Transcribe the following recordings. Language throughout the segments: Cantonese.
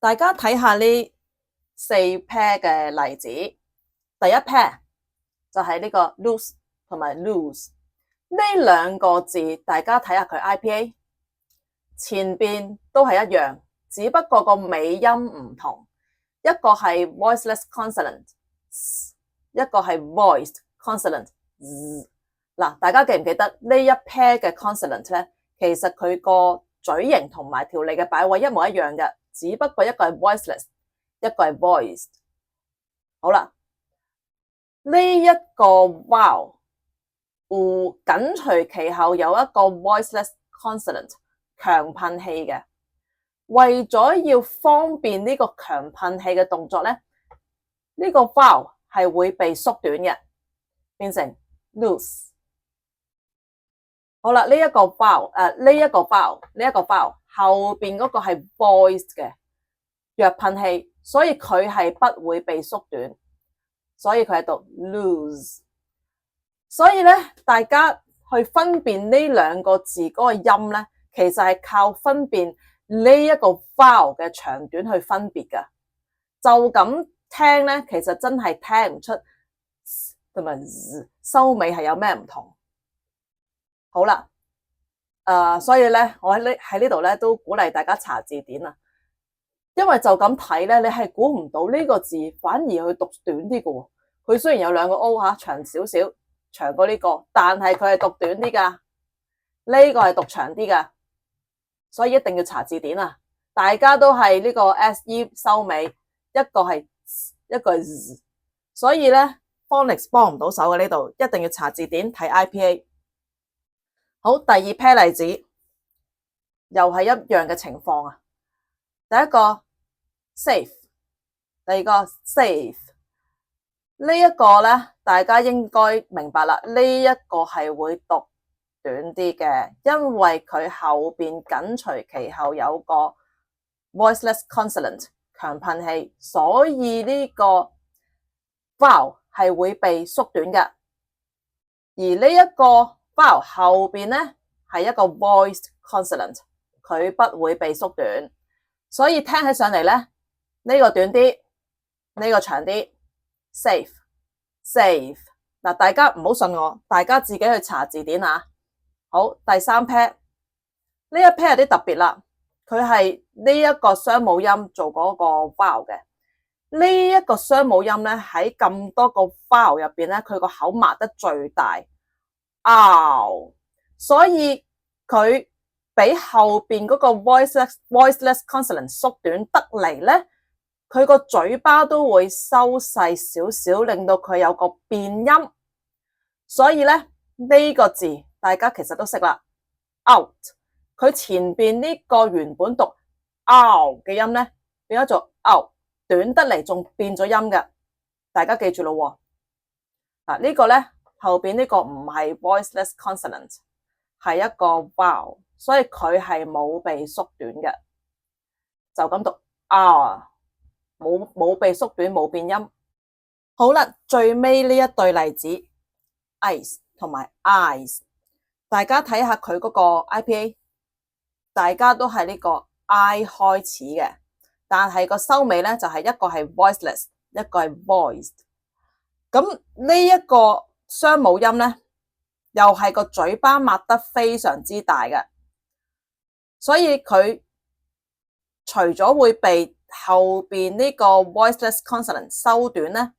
大家睇下呢四 pair 嘅例子，第一 pair 就係呢個 loose 同埋 lose 呢兩個字，大家睇下佢 IPA 前邊都係一樣，只不過個尾音唔同，一個係 voiceless consonant， 一個係 voiced consonant。嗱，大家記唔記得呢一 pair 嘅 consonant 咧？其實佢個嘴型同埋條脷嘅擺位一模一樣嘅，只不過一個係 voiceless， 一個係 voiced。好啦，呢一個 vowel 緊隨其後有一個 voiceless consonant 強噴氣嘅，為咗要方便呢個強噴氣嘅動作咧，呢個 vowel 係會被縮短嘅，變成 loose。好啦，呢一個 vowel 呢一個 vowel 後邊嗰個係 voiced 嘅弱噴氣，所以佢係不會被縮短，所以佢係讀 lose。所以咧，大家去分辨呢兩個字嗰個音咧，其實係靠分辨呢一個 vowel 嘅長短去分別噶。就咁聽咧，其實真係聽唔出同埋收尾係有咩唔同。好啦，所以咧，我喺呢度咧都鼓勵大家查字典啊，因為就咁睇咧，你係估唔到呢個字反而去讀短啲嘅喎。佢雖然有兩個 O 長少少，長過呢個，但係佢係讀短啲噶，呢個係讀長啲噶，所以一定要查字典啊！大家都係呢個 SE 收尾，一個係一個係 Z， 所以咧 Phonics 幫唔到手嘅呢度，一定要查字典睇 IPA。好，第二 pair 例子又係一樣嘅情況啊。第一個 safe， 第二個 safe， 呢一個咧，大家應該明白啦。呢一個係會讀短啲嘅，因為佢後邊緊隨其後有個 voiceless consonant 強噴氣，所以呢個 vowel 係會被縮短嘅。而呢一個vowel 後邊咧係一個 voiced consonant， 佢不會被縮短，所以聽起上嚟咧，呢個短啲，呢個長啲。safe。嗱，大家唔好信我，大家自己去查字典啊。好，第三 pair， 呢一 pair 有啲特別啦，佢係呢一個雙母音做嗰個 vowel 嘅。呢一個雙母音咧喺咁多個 vowel 入邊咧，佢個口擘得最大。所以佢比後邊嗰個 voiceless consonant 縮短得嚟咧，佢個嘴巴都會收細少少，令到佢有個變音。所以咧呢個字大家其實都識啦 ，out。佢前邊呢個原本讀 out 嘅音咧，變咗做 out， 短得嚟仲變咗音嘅，大家記住咯。嗱，呢個咧。後邊呢個唔係 voiceless consonant， 係一個 vowel， 所以佢係冇被縮短嘅，就咁讀冇被縮短，冇變音。好啦，最尾呢一對例子 ice 同埋 eyes， 大家睇下佢嗰個 IPA， 大家都係呢個 I 開始嘅，但係個收尾咧就係一個係 voiceless， 一個係 voiced。咁呢一個雙母音咧，又係個嘴巴擘得非常之大嘅，所以佢除咗會被後邊呢個 voiceless consonant 收短咧，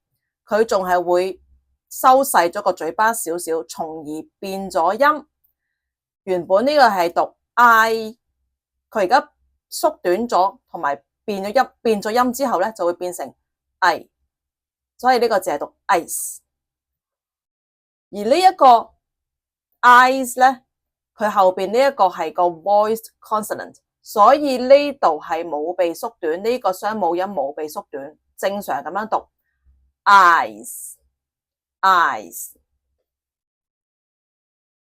佢仲係會收細咗個嘴巴少少，從而變咗音。原本呢個係讀 I， 佢而家縮短咗，同埋變咗音之後咧，就會變成 I， 所以呢個字係讀 ice。而呢一個 eyes 咧，佢後邊呢一個係個 voiced consonant， 所以呢度係冇被縮短，呢個雙母音冇被縮短，正常咁樣讀 eyes。